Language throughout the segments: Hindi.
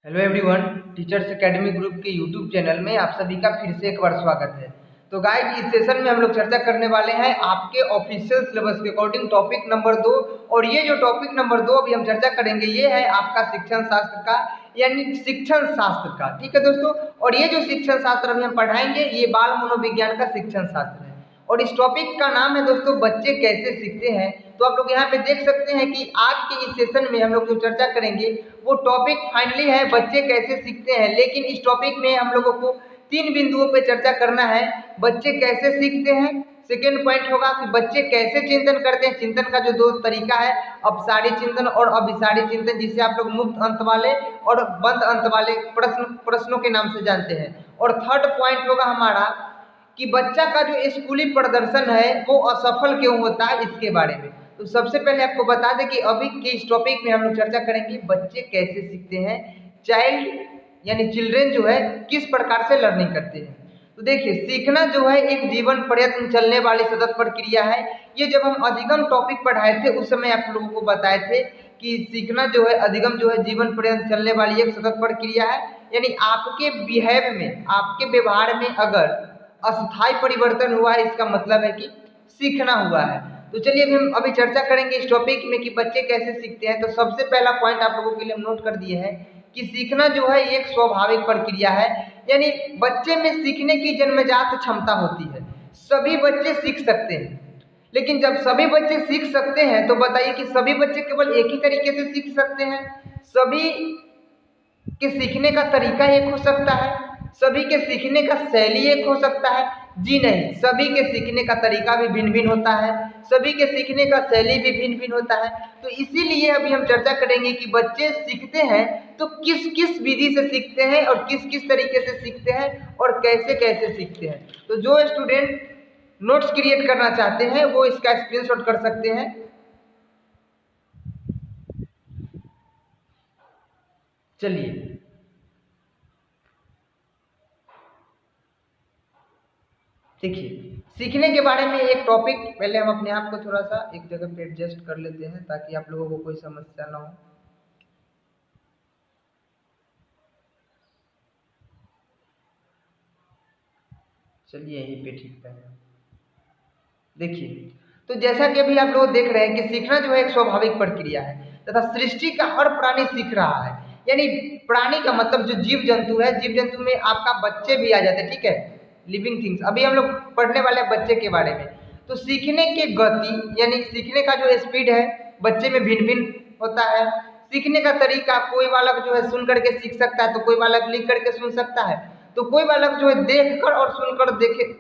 Hello everyone, teachers academy group के यूट्यूब चैनल में आप सभी का फिर से एक बार स्वागत है। तो गाइस, इस सेशन में हम लोग चर्चा करने वाले हैं आपके ऑफिशियल सिलेबस के अकॉर्डिंग टॉपिक नंबर 2। और ये जो टॉपिक नंबर 2 अभी हम चर्चा करेंगे ये है आपका शिक्षण शास्त्र का, यानी शिक्षण शास्त्र का। ठीक है दोस्तों, और ये जो शिक्षण शास्त्र अभी हम पढ़ाएंगे ये बाल मनोविज्ञान का शिक्षण शास्त्र है। और इस टॉपिक का नाम है दोस्तों बच्चे कैसे सीखते हैं। तो आप लोग यहाँ पे देख सकते हैं कि आज के इस सेशन में हम लोग जो चर्चा करेंगे वो टॉपिक फाइनली है बच्चे कैसे सीखते हैं। लेकिन इस टॉपिक में हम लोगों को 3 बिंदुओं पे चर्चा करना है। बच्चे कैसे सीखते हैं, सेकेंड पॉइंट होगा कि बच्चे कैसे चिंतन करते हैं। चिंतन का जो 2 तरीका है, अपसारी चिंतन और अभिसारी चिंतन, जिसे आप लोग मुक्त अंत वाले और बंद अंत वाले प्रश्नों के नाम से जानते हैं। और थर्ड पॉइंट होगा हमारा कि बच्चा का जो स्कूली प्रदर्शन है वो असफल क्यों होता है, इसके बारे में। तो सबसे पहले आपको बता दें कि अभी के इस टॉपिक में हम लोग चर्चा करेंगे बच्चे कैसे सीखते हैं। चाइल्ड यानी चिल्ड्रेन जो है किस प्रकार से लर्निंग करते हैं। तो देखिए, सीखना जो है एक जीवन पर्यंत चलने वाली सतत प्रक्रिया है। ये जब हम अधिगम टॉपिक पढ़ाए थे उस समय आप लोगों को बताए थे कि सीखना जो है, अधिगम जो है जीवन पर्यंत चलने वाली एक सतत प्रक्रिया है। यानी आपके बिहेव में, आपके व्यवहार में अगर अस्थायी परिवर्तन हुआ है, इसका मतलब है कि सीखना हुआ है। तो चलिए अभी हम चर्चा करेंगे इस टॉपिक में कि बच्चे कैसे सीखते हैं। तो सबसे पहला पॉइंट आप लोगों के लिए हम नोट कर दिए हैं कि सीखना जो है एक स्वाभाविक प्रक्रिया है। यानी बच्चे में सीखने की जन्मजात क्षमता होती है। सभी बच्चे सीख सकते हैं। लेकिन जब सभी बच्चे सीख सकते हैं तो बताइए कि सभी बच्चे केवल एक ही तरीके से सीख सकते हैं? सभी के सीखने का तरीका एक हो सकता है? सभी के सीखने का शैली एक हो सकता है? जी नहीं, सभी के सीखने का तरीका भी भिन्न भिन्न होता है, सभी के सीखने का शैली भी भिन्न भिन्न होता है। तो इसीलिए अभी हम चर्चा करेंगे कि बच्चे सीखते हैं तो किस किस विधि से सीखते हैं और किस किस तरीके से सीखते हैं और कैसे कैसे सीखते हैं। तो जो स्टूडेंट नोट्स क्रिएट करना चाहते हैं वो इसका स्क्रीनशॉट कर सकते हैं। चलिए, देखिए, सीखने के बारे में एक टॉपिक, पहले हम अपने आप को थोड़ा सा एक जगह पे एडजस्ट कर लेते हैं ताकि आप लोगों को कोई समस्या ना हो। चलिए, यहीं पे ठीक है। देखिए, तो जैसा कि अभी आप लोग देख रहे हैं कि सीखना जो है एक स्वाभाविक प्रक्रिया है तथा सृष्टि का हर प्राणी सीख रहा है। यानी प्राणी का मतलब जो जीव जंतु है, जीव जंतु में आपका बच्चे भी आ जाते हैं। ठीक है, लिविंग थिंग्स। अभी हम लोग पढ़ने वाले हैं बच्चे के बारे में। तो सीखने की गति यानी सीखने का जो स्पीड है बच्चे में भिन्न भिन्न होता है। सीखने का तरीका, कोई बालक जो है सुन करके सीख सकता है तो कोई बालक लिख करके सुन सकता है, तो कोई बालक जो है देखकर और सुनकर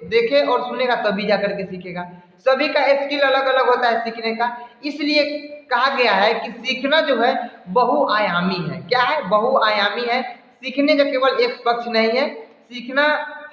देखे और सुनेगा तभी जा करके सीखेगा। सभी का स्किल अलग अलग होता है सीखने का। इसलिए कहा गया है कि सीखना जो है बहुआयामी है। क्या है? बहुआयामी है। सीखने का केवल एक पक्ष नहीं है, सीखना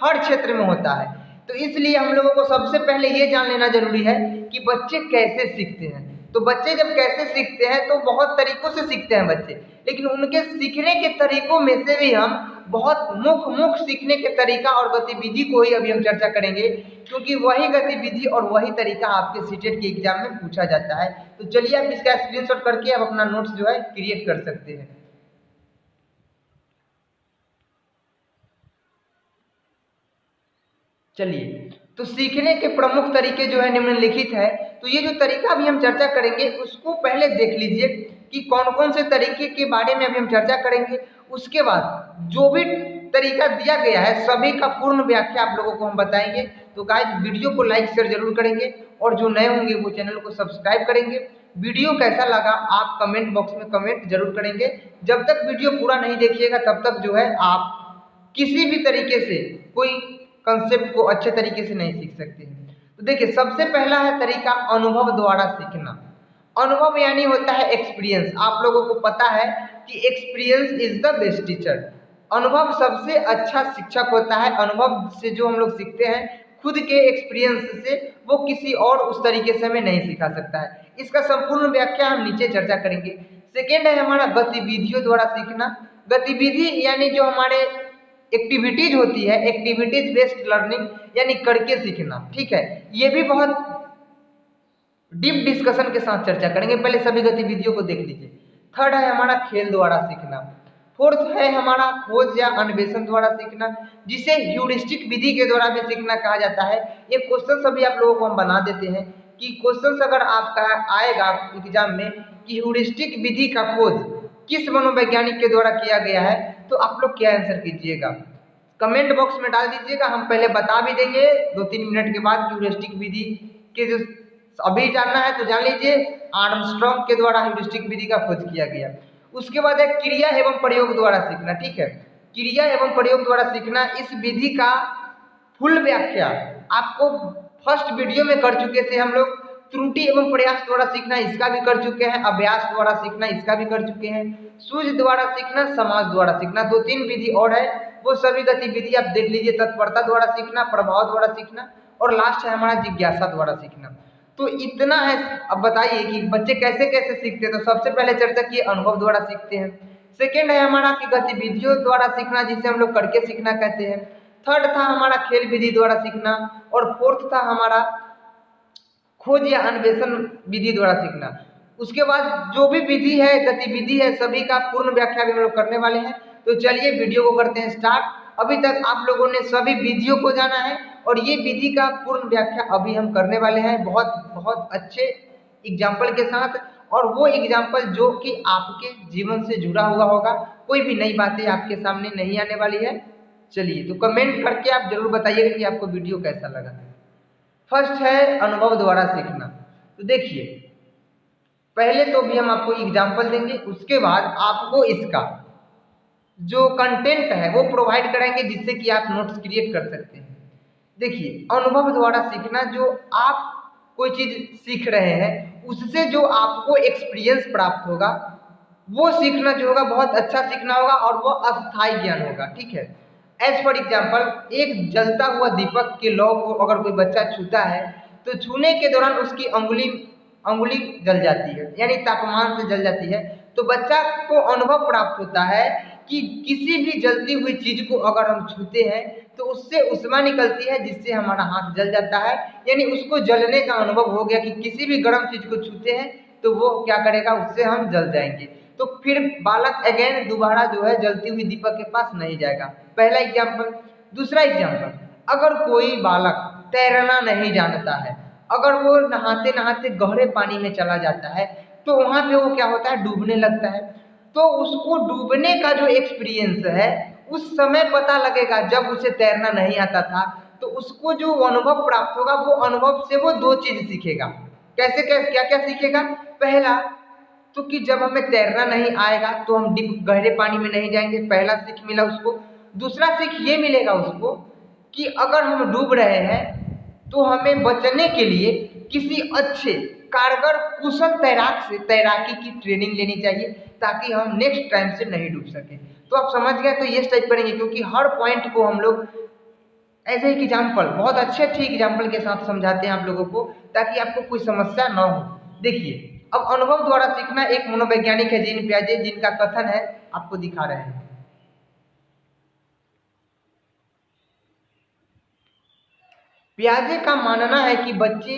हर क्षेत्र में होता है। तो इसलिए हम लोगों को सबसे पहले ये जान लेना जरूरी है कि बच्चे कैसे सीखते हैं। तो बच्चे जब कैसे सीखते हैं तो बहुत तरीकों से सीखते हैं बच्चे, लेकिन उनके सीखने के तरीकों में से भी हम बहुत मुख्य सीखने के तरीका और गतिविधि को ही अभी हम चर्चा करेंगे, क्योंकि वही गतिविधि और वही तरीका आपके सीटेट के एग्जाम में पूछा जाता है। तो चलिए आप इसका स्क्रीनशॉट करके आप अपना नोट्स जो है क्रिएट कर सकते हैं। चलिए, तो सीखने के प्रमुख तरीके जो है निम्नलिखित है। तो ये जो तरीका अभी हम चर्चा करेंगे उसको पहले देख लीजिए कि कौन कौन से तरीके के बारे में अभी हम चर्चा करेंगे। उसके बाद जो भी तरीका दिया गया है सभी का पूर्ण व्याख्या आप लोगों को हम बताएंगे। तो गाइस, वीडियो को लाइक शेयर जरूर करेंगे और जो नए होंगे वो चैनल को सब्सक्राइब करेंगे। वीडियो कैसा लगा आप कमेंट बॉक्स में कमेंट जरूर करेंगे। जब तक वीडियो पूरा नहीं देखिएगा तब तक जो है आप किसी भी तरीके से कोई कंसेप्ट को अच्छे तरीके से नहीं सीख सकते हैं। तो देखिए, सबसे पहला है तरीका अनुभव द्वारा सीखना। अनुभव यानी होता है एक्सपीरियंस। आप लोगों को पता है कि experience is the best teacher. अनुभव सबसे अच्छा शिक्षक होता है। अनुभव से जो हम लोग सीखते हैं, खुद के एक्सपीरियंस से, वो किसी और उस तरीके से हमें नहीं सिखा सकता है। इसका संपूर्ण व्याख्या हम नीचे चर्चा करेंगे। सेकेंड है हमारा गतिविधियों द्वारा सीखना। गतिविधि यानी जो हमारे एक्टिविटीज होती है, एक्टिविटीज बेस्ड लर्निंग, यानी करके सीखना। ठीक है, ये भी बहुत डीप डिस्कशन के साथ चर्चा करेंगे। पहले सभी गतिविधियों को देख लीजिए। थर्ड है हमारा खेल द्वारा सीखना। फोर्थ है हमारा खोज या अन्वेषण द्वारा सीखना, जिसे ह्यूरिस्टिक विधि के द्वारा भी सीखना कहा जाता है। ये क्वेश्चन सभी आप लोगों को हम बना देते हैं कि क्वेश्चन अगर आपका आएगा एग्जाम में कि ह्यूरिस्टिक विधि का खोज किस मनोवैज्ञानिक के द्वारा किया गया है, तो आप लोग क्या आंसर कीजिएगा, कमेंट बॉक्स में डाल दीजिएगा। हम पहले बता भी देंगे 2-3 मिनट के बाद ह्यूरिस्टिक विधि के जो अभी जानना है तो जान लीजिए, आर्मस्ट्रॉन्ग के द्वारा ह्यूरिस्टिक विधि का खोज किया गया। उसके बाद है क्रिया एवं प्रयोग द्वारा सीखना। ठीक है, क्रिया एवं प्रयोग द्वारा सीखना, इस विधि का फुल व्याख्या आपको फर्स्ट वीडियो में कर चुके थे हम लोग। त्रुटि एवं प्रयास द्वारा सीखना इसका भी कर चुके हैं, अभ्यास द्वारा सीखना इसका भी कर चुके हैं, सूझ द्वारा सीखना, समाज द्वारा सीखना, 2-3 विधि और है, वो सभी गतिविधि आप देख लीजिए। तत्परता द्वारा सीखना, प्रभाव द्वारा सीखना, और लास्ट है हमारा जिज्ञासा द्वारा सीखना। तो इतना है। अब बताइए कि बच्चे कैसे कैसे सीखते हैं। तो सबसे पहले चर्चा की अनुभव द्वारा सीखते हैं। सेकेंड है हमारा कि गतिविधियों द्वारा सीखना, जिसे हम लोग करके सीखना कहते हैं। थर्ड था हमारा खेल विधि द्वारा सीखना, और फोर्थ था हमारा खोज या अन्वेषण विधि द्वारा सीखना। उसके बाद जो भी विधि है, गतिविधि है, सभी का पूर्ण व्याख्या भी हम लोग करने वाले हैं। तो चलिए वीडियो को करते हैं स्टार्ट। अभी तक आप लोगों ने सभी विधियों को जाना है, और ये विधि का पूर्ण व्याख्या अभी हम करने वाले हैं बहुत बहुत अच्छे एग्जाम्पल के साथ, और वो एग्जाम्पल जो कि आपके जीवन से जुड़ा हुआ होगा, कोई भी नई बातें आपके सामने नहीं आने वाली है। चलिए, तो कमेंट करके आप जरूर बताइएगा कि आपको वीडियो कैसा लगा। फर्स्ट है अनुभव द्वारा सीखना। तो देखिए, पहले तो भी हम आपको एग्जाम्पल देंगे, उसके बाद आपको इसका जो कंटेंट है वो प्रोवाइड कराएंगे, जिससे कि आप नोट्स क्रिएट कर सकते हैं। देखिए, अनुभव द्वारा सीखना, जो आप कोई चीज सीख रहे हैं उससे जो आपको एक्सपीरियंस प्राप्त होगा, वो सीखना जो होगा बहुत अच्छा सीखना होगा, और वो अस्थायी ज्ञान होगा। ठीक है, एज फॉर एग्जाम्पल, एक जलता हुआ दीपक के लौ को अगर कोई बच्चा छूता है, तो छूने के दौरान उसकी अंगुली जल जाती है, यानी तापमान से जल जाती है। तो बच्चा को अनुभव प्राप्त होता है कि किसी भी जलती हुई चीज को अगर हम छूते हैं तो उससे उष्मा निकलती है, जिससे हमारा हाथ जल जाता है। यानी उसको जलने का अनुभव हो गया कि किसी भी गर्म चीज को छूते हैं तो वो क्या करेगा, उससे हम जल जाएंगे। तो फिर बालक अगेन दोबारा जो है जलती हुई दीपक के पास नहीं जाएगा। पहला एग्जाम्पल। दूसरा एग्जाम्पल, अगर कोई बालक तैरना नहीं जानता है, अगर वो नहाते नहाते गहरे पानी में चला जाता है, तो वहां पे वो क्या होता है, डूबने लगता है। तो उसको डूबने का जो एक्सपीरियंस है उस समय पता लगेगा, जब उसे तैरना नहीं आता था। तो उसको जो अनुभव प्राप्त होगा, वो अनुभव से वो 2 चीज सीखेगा। कैसे क्या क्या सीखेगा? पहला तो कि जब हमें तैरना नहीं आएगा तो हम डीप गहरे पानी में नहीं जाएंगे, पहला सीख मिला उसको। दूसरा सीख ये मिलेगा उसको कि अगर हम डूब रहे हैं तो हमें बचने के लिए किसी अच्छे कारगर कुशल तैराक से तैराकी की ट्रेनिंग लेनी चाहिए, ताकि हम नेक्स्ट टाइम से नहीं डूब सके। तो आप समझ गए, तो ये टाइप करेंगे, क्योंकि हर पॉइंट को हम लोग ऐसे एक एग्जाम्पल, बहुत अच्छे एग्जाम्पल के साथ समझाते हैं आप लोगों को, ताकि आपको कोई समस्या ना हो। देखिए, अब अनुभव द्वारा सीखना, एक मनोवैज्ञानिक है जीन पियाजे, जिनका कथन है, आपको दिखा रहे हैं। पियाजे का मानना है कि बच्चे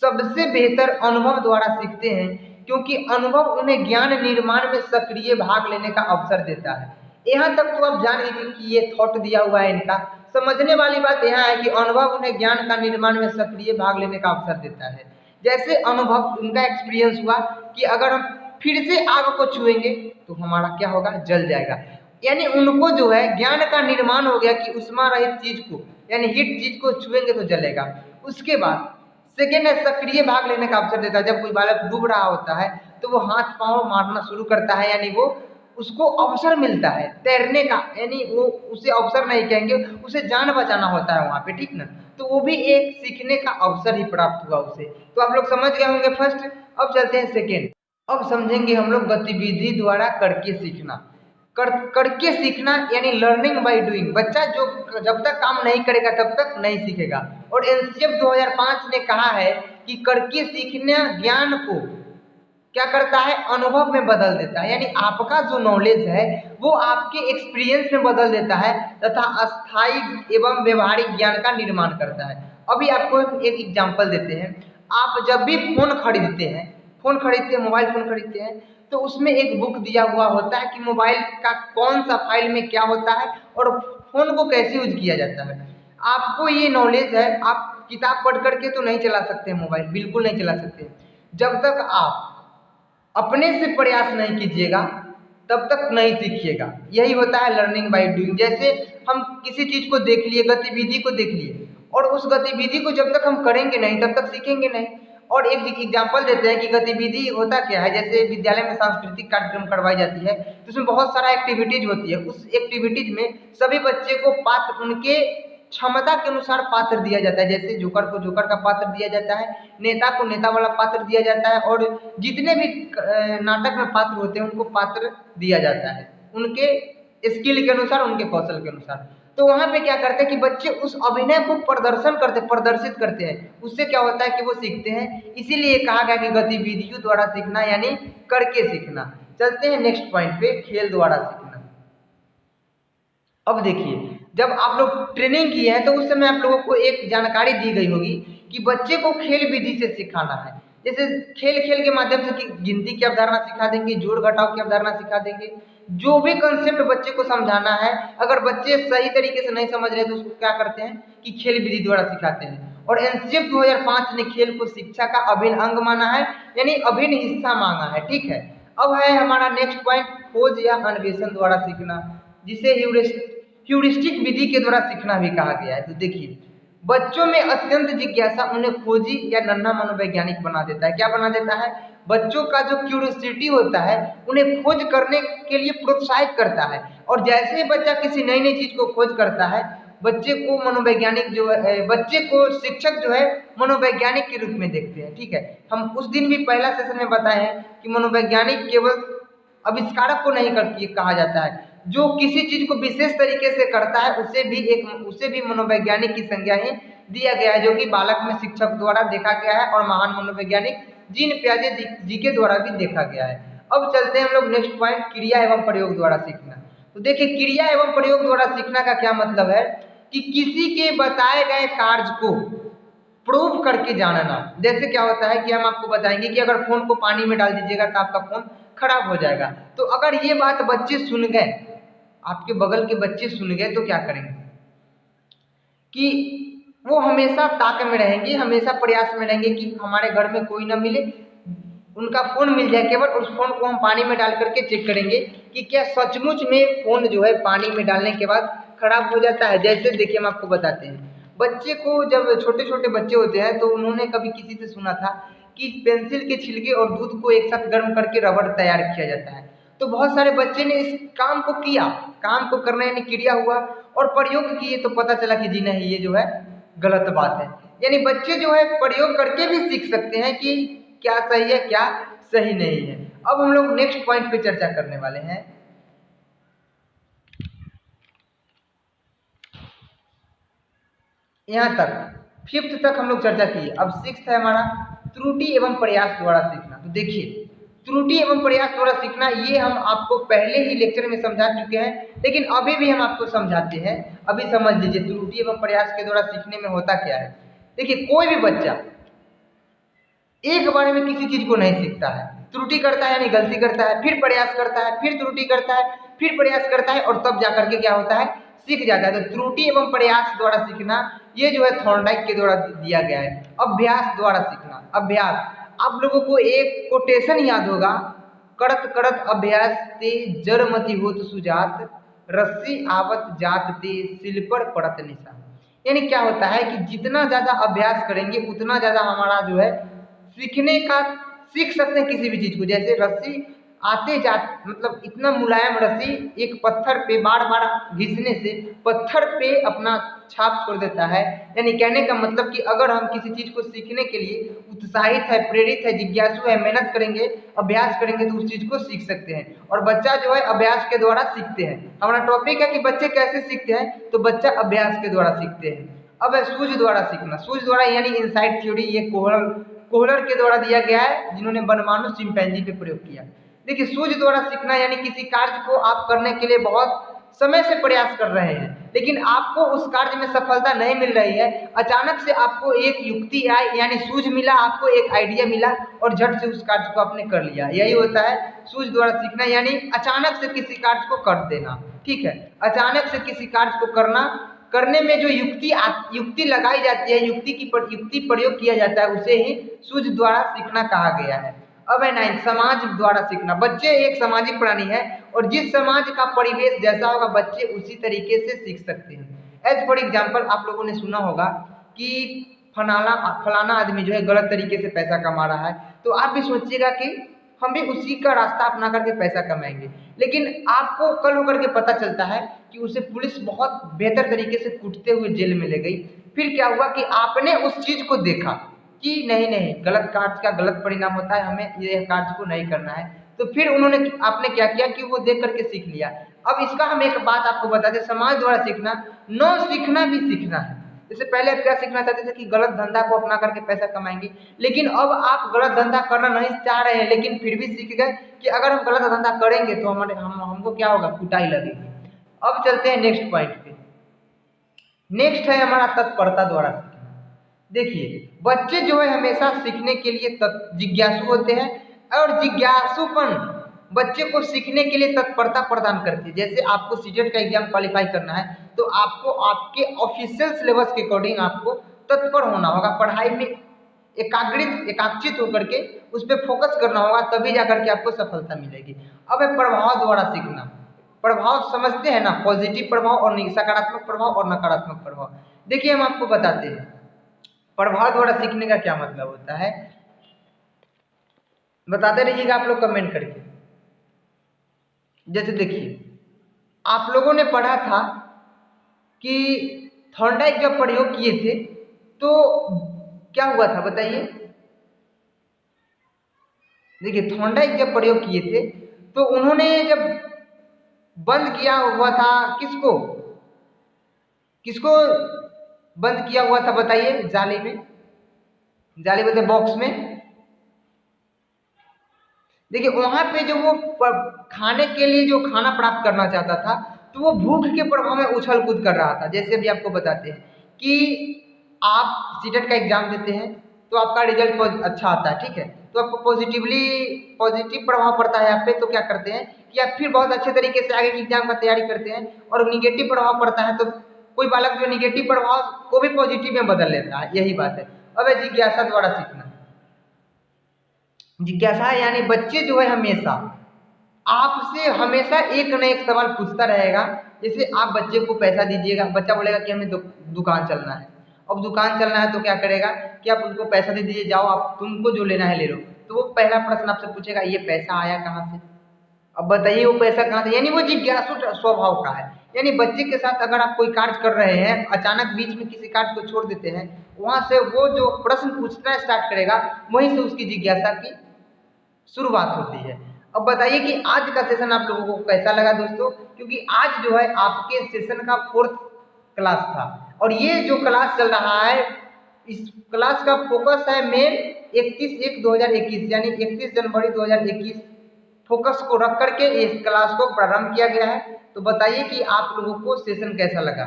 सबसे बेहतर अनुभव द्वारा सीखते हैं, क्योंकि अनुभव उन्हें ज्ञान निर्माण में सक्रिय भाग लेने का अवसर देता है। यहाँ तक तो आप जान लीजिए कि ये थॉट दिया हुआ है इनका। समझने वाली बात यहाँ है कि अनुभव उन्हें ज्ञान का निर्माण में सक्रिय भाग लेने का अवसर देता है। जैसे अनुभव, उनका एक्सपीरियंस हुआ कि अगर हम फिर से आग को छुएंगे तो हमारा क्या होगा, जल जाएगा। यानी उनको जो है ज्ञान का निर्माण हो गया कि उष्मा रहित चीज को, यानी हीट चीज को छुएंगे तो जलेगा। उसके बाद सेकेंड है सक्रिय भाग लेने का अवसर देता है। जब कोई बालक डूब रहा होता है तो वो हाथ पांव मारना शुरू करता है, यानी वो उसको अवसर मिलता है तैरने का, यानी वो उसे अवसर नहीं कहेंगे, उसे जान बचाना होता है वहां पे, ठीक ना। तो वो भी एक सीखने का अवसर ही प्राप्त हुआ उसे। तो आप लोग समझ गए होंगे फर्स्ट। अब चलते हैं सेकेंड। अब समझेंगे हम लोग गतिविधि द्वारा करके सीखना। करके सीखना यानी लर्निंग बाय डूइंग। बच्चा जो जब तक काम नहीं करेगा तब तक नहीं सीखेगा। और एनसीएफ 2005 ने कहा है कि करके सीखना ज्ञान को क्या करता है, अनुभव में बदल देता है। यानी आपका जो नॉलेज है वो आपके एक्सपीरियंस में बदल देता है, तथा अस्थायी एवं व्यवहारिक ज्ञान का निर्माण करता है। अभी आपको एक एग्जाम्पल देते हैं। आप जब भी फोन खरीदते हैं, फ़ोन खरीदते हैं, मोबाइल फ़ोन खरीदते हैं, तो उसमें एक बुक दिया हुआ होता है कि मोबाइल का कौन सा फाइल में क्या होता है और फ़ोन को कैसे यूज किया जाता है। आपको ये नॉलेज है, आप किताब पढ़ करके तो नहीं चला सकते मोबाइल, बिल्कुल नहीं चला सकते। जब तक आप अपने से प्रयास नहीं कीजिएगा तब तक नहीं सीखिएगा। यही होता है लर्निंग बाय डूइंग। जैसे हम किसी चीज़ को देख लिए, गतिविधि को देख लिए, और उस गतिविधि को जब तक हम करेंगे नहीं तब तक सीखेंगे नहीं। और एक एग्जाम्पल देते हैं कि गतिविधि होता क्या है। जैसे विद्यालय में सांस्कृतिक कार्यक्रम करवाई जाती है तो उसमें बहुत सारा एक्टिविटीज होती है। उस एक्टिविटीज में सभी बच्चे को पात्र उनके क्षमता के अनुसार पात्र दिया जाता है। जैसे जोकर को जोकर का पात्र दिया जाता है, नेता को नेता वाला पात्र दिया जाता है, और जितने भी नाटक में पात्र होते हैं उनको पात्र दिया जाता है उनके स्किल के अनुसार, उनके कौशल के अनुसार। तो वहाँ पे क्या करते हैं कि बच्चे उस अभिनय को प्रदर्शित करते हैं। उससे क्या होता है कि वो सीखते हैं। इसीलिए कहा गया कि गतिविधियों द्वारा सीखना यानी करके सीखना। चलते हैं नेक्स्ट पॉइंट पे, खेल द्वारा सीखना। अब देखिए, जब आप लोग ट्रेनिंग किए हैं तो उस समय आप लोगों को एक जानकारी दी गई होगी कि बच्चे को खेल विधि से सिखाना है। जैसे खेल खेल के माध्यम से कि गिनती की अवधारणा सिखा देंगे, जोड़ घटाव की अवधारणा सिखा देंगे, जो भी कंसेप्ट बच्चे को समझाना है। अगर बच्चे सही तरीके से नहीं समझ रहे तो उसको क्या करते हैं कि खेल विधि द्वारा सिखाते हैं। और एनसीएफ 2005 ने खेल को शिक्षा का अभिन्न अंग माना है, यानी अभिन्न हिस्सा मांगा है। ठीक है, अब है हमारा नेक्स्ट पॉइंट, खोज या अन्वेषण द्वारा सीखना, जिसे ह्यूरिस्टिक विधि के द्वारा सीखना भी कहा गया है। तो देखिए, बच्चों में अत्यंत जिज्ञासा उन्हें खोजी या नन्हा मनोवैज्ञानिक बना देता है। क्या बना देता है? बच्चों का जो क्यूरियोसिटी होता है उन्हें खोज करने के लिए प्रोत्साहित करता है। और जैसे ही बच्चा किसी नई नई चीज को खोज करता है, बच्चे को मनोवैज्ञानिक जो है, बच्चे को शिक्षक जो है मनोवैज्ञानिक के रूप में देखते हैं। ठीक है, हम उस दिन भी पहला सेशन में बताए हैं कि मनोवैज्ञानिक केवल आविष्कारक को नहीं कहा जाता है, जो किसी चीज को विशेष तरीके से करता है उसे भी मनोवैज्ञानिक की संज्ञा ही दिया गया है, जो कि बालक में शिक्षक द्वारा देखा गया है और महान मनोवैज्ञानिक जीन पियाजे जी के द्वारा भी देखा गया है। अब चलते हैं हम लोग नेक्स्ट पॉइंट, क्रिया एवं प्रयोग द्वारा सीखना। तो देखिए, क्रिया एवं प्रयोग द्वारा सीखना का क्या मतलब है कि किसी के बताए गए कार्य को प्रूव करके जानना। जैसे क्या होता है कि हम आपको बताएंगे कि अगर फोन को पानी में डाल दीजिएगा तो आपका फोन खराब हो जाएगा। तो अगर ये बात बच्चे सुन गए, आपके बगल के बच्चे सुन गए, तो क्या करेंगे कि वो हमेशा ताक में रहेंगे, हमेशा प्रयास में रहेंगे कि हमारे घर में कोई ना मिले, उनका फोन मिल जाए केवल। उस फोन को हम पानी में डाल करके चेक करेंगे कि क्या सचमुच में फोन जो है पानी में डालने के बाद खराब हो जाता है। जैसे देखिए, हम आपको बताते हैं, बच्चे को जब छोटे छोटे बच्चे होते हैं तो उन्होंने कभी किसी से सुना था कि पेंसिल के छिलके और दूध को एक साथ गर्म करके रबड़ तैयार किया जाता है। तो बहुत सारे बच्चे ने इस काम को किया, काम को करना यानी क्रिया हुआ, और प्रयोग किए तो पता चला कि जी नहीं, ये जो है गलत बात है। यानी बच्चे जो है प्रयोग करके भी सीख सकते हैं कि क्या सही है क्या सही नहीं है। अब हम लोग नेक्स्ट पॉइंट पे चर्चा करने वाले हैं। यहाँ तक 5th तक हम लोग चर्चा किए। अब 6th है हमारा, त्रुटि एवं प्रयास द्वारा सीखना। तो देखिए, त्रुटि एवं प्रयास द्वारा सीखना ये हम आपको पहले ही लेक्चर में समझा चुके हैं, लेकिन अभी भी हम आपको समझाते हैं। अभी समझ लीजिए त्रुटि एवं प्रयास के द्वारा सीखने में होता क्या है। देखिए, कोई भी बच्चा एक बार में किसी चीज को नहीं सीखता है। त्रुटि करता है यानी गलती करता है, फिर प्रयास करता है, फिर त्रुटि करता है, फिर प्रयास करता है, और तब जाकर के क्या होता है, सीख जाता है। तो त्रुटि एवं प्रयास द्वारा सीखना ये जो है थॉर्नडाइक के द्वारा दिया गया है। अभ्यास द्वारा सीखना, अभ्यास, आप लोगों को एक कोटेशन याद होगा, करत करत अभ्यास ते जड़मति होत सुजात, रस्सी आवत जात ते सिल पर पड़त निशान। यानी क्या होता है कि जितना ज्यादा अभ्यास करेंगे उतना ज्यादा हमारा जो है सीखने का, सीख सकते हैं किसी भी चीज को। जैसे रस्सी आते जाते, मतलब इतना मुलायम रस्सी एक पत्थर पे बार बार घिसने से पत्थर पे अपना छाप छोड़ देता है। यानी कहने का मतलब कि अगर हम किसी चीज को सीखने के लिए उत्साहित है, प्रेरित है, जिज्ञासु है, मेहनत करेंगे, अभ्यास करेंगे तो उस चीज को सीख सकते हैं। और बच्चा जो है अभ्यास के द्वारा सीखते हैं। हमारा टॉपिक है कि बच्चे कैसे सीखते हैं, तो बच्चा अभ्यास के द्वारा सीखते हैं। अब है सूझ द्वारा सीखना। सूझ द्वारा यानी इनसाइट थ्योरी, ये कोहलर के द्वारा दिया गया है, जिन्होंने बनमानुस चिंपैंजी पे प्रयोग किया। देखिए, सूझ द्वारा सीखना यानी किसी कार्य को आप करने के लिए बहुत समय से प्रयास कर रहे हैं, लेकिन आपको उस कार्य में सफलता नहीं मिल रही है, अचानक से आपको एक युक्ति आई यानी सूझ मिला, आपको एक आइडिया मिला और झट से उस कार्य को आपने कर लिया। यही होता है सूझ द्वारा सीखना, यानी अचानक से किसी कार्य को कर देना। ठीक है, अचानक से किसी कार्य को करने में जो युक्ति लगाई जाती है, युक्ति प्रयोग किया जाता है, उसे ही सूझ द्वारा सीखना कहा गया है। अब है 9 समाज द्वारा सीखना। बच्चे एक सामाजिक प्राणी है और जिस समाज का परिवेश जैसा होगा बच्चे उसी तरीके से सीख सकते हैं। एज फॉर एग्जाम्पल आप लोगों ने सुना होगा कि फलाना आदमी जो है गलत तरीके से पैसा कमा रहा है, तो आप भी सोचिएगा कि हम भी उसी का रास्ता अपना करके पैसा कमाएंगे, लेकिन आपको कल होकर के पता चलता है कि उसे पुलिस बहुत बेहतर तरीके से कूटते हुए जेल में ले गई। फिर क्या हुआ कि आपने उस चीज को देखा कि नहीं, गलत कार्य का गलत परिणाम होता है, हमें ये कार्य को नहीं करना है। तो फिर आपने क्या किया कि वो देख करके सीख लिया। अब इसका हम एक बात आपको बता दें, समाज द्वारा सीखना, न सीखना भी सीखना है। इससे पहले आप क्या सीखना चाहते थे कि गलत धंधा को अपना करके पैसा कमाएंगे, लेकिन अब आप गलत धंधा करना नहीं चाह रहे हैं, लेकिन फिर भी सीख गए कि अगर हम गलत धंधा करेंगे तो हमको क्या होगा, कुटाई लगेगी। अब चलते हैं नेक्स्ट पॉइंट पे। नेक्स्ट है हमारा तत्परता द्वारा सीखना। देखिए बच्चे जो है हमेशा सीखने के लिए जिज्ञासु होते हैं और जिज्ञासुपन बच्चे को सीखने के लिए तत्परता प्रदान करती है। जैसे आपको सीटेट का एग्जाम क्वालिफाई करना है तो आपको आपके ऑफिशियल सिलेबस के अकॉर्डिंग आपको तत्पर होना होगा, पढ़ाई में एकाग्रित होकर के उस पर फोकस करना होगा, तभी जाकर के आपको सफलता मिलेगी। अब है प्रभाव द्वारा सीखना। प्रभाव समझते हैं ना, पॉजिटिव प्रभाव और सकारात्मक प्रभाव और नकारात्मक प्रभाव। देखिए हम आपको बताते हैं प्रभाव द्वारा सीखने का क्या मतलब होता है, बताते रहिएगा आप लोग कमेंट करके। जैसे देखिए आप लोगों ने पढ़ा था कि थॉर्नडाइक जब प्रयोग किए थे तो क्या हुआ था बताइए। देखिए थॉर्नडाइक जब प्रयोग किए थे तो उन्होंने जब बंद किया हुआ था, किसको बंद किया हुआ था बताइए, जाली बोलते बॉक्स में। देखिए वहां पे जो वो खाने के लिए जो खाना प्राप्त करना चाहता था तो वो भूख के प्रभाव में उछल कूद कर रहा था। जैसे अभी आपको बताते हैं कि आप सीटेट का एग्जाम देते हैं तो आपका रिजल्ट अच्छा आता है, ठीक है, तो आपको पॉजिटिव प्रभाव पड़ता है आप पे, तो क्या करते हैं कि आप फिर बहुत अच्छे तरीके से आगे की एग्जाम का तैयारी करते हैं। और निगेटिव प्रभाव पड़ता है तो कोई बालक जो निगेटिव प्रभाव को भी पॉजिटिव में बदल लेता है, यही बात है। अब है जिज्ञासा द्वारा सीखना। जिज्ञासा यानी बच्चे जो है हमेशा आपसे हमेशा एक न एक सवाल पूछता रहेगा। जैसे आप बच्चे को पैसा दीजिएगा, बच्चा बोलेगा कि हमें दुकान चलना है। अब दुकान चलना है तो क्या करेगा कि आप उनको पैसा दे दीजिए, जाओ आप तुमको जो लेना है ले लो। तो वो पहला प्रश्न आपसे पूछेगा ये पैसा आया कहाँ से, अब बताइए वो पैसा कहाँ से, यानी वो जिज्ञासु स्वभाव का है। यानी बच्चे के साथ अगर आप कोई कार्य कर रहे हैं, अचानक बीच में किसी कार्य को छोड़ देते हैं, वहां से वो जो प्रश्न पूछना स्टार्ट करेगा वहीं से उसकी जिज्ञासा की शुरुआत होती है। अब बताइए कि आज का सेशन आप लोगों को कैसा लगा दोस्तों, क्योंकि आज जो है आपके सेशन का 4th क्लास था और ये जो क्लास चल रहा है इस क्लास का फोकस है मेन 31/1/2021 यानी 31 जनवरी 2021 फोकस को रख करके इस क्लास को प्रारंभ किया गया है। तो बताइए कि आप लोगों को सेशन कैसा लगा।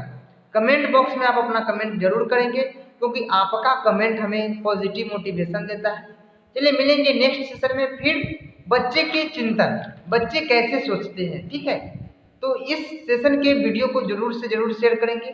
कमेंट बॉक्स में आप अपना कमेंट जरूर करेंगे क्योंकि आपका कमेंट हमें पॉजिटिव मोटिवेशन देता है। चलिए मिलेंगे नेक्स्ट सेशन में फिर बच्चे के चिंतन, बच्चे कैसे सोचते हैं, ठीक है। तो इस सेशन के वीडियो को जरूर से जरूर शेयर करेंगे।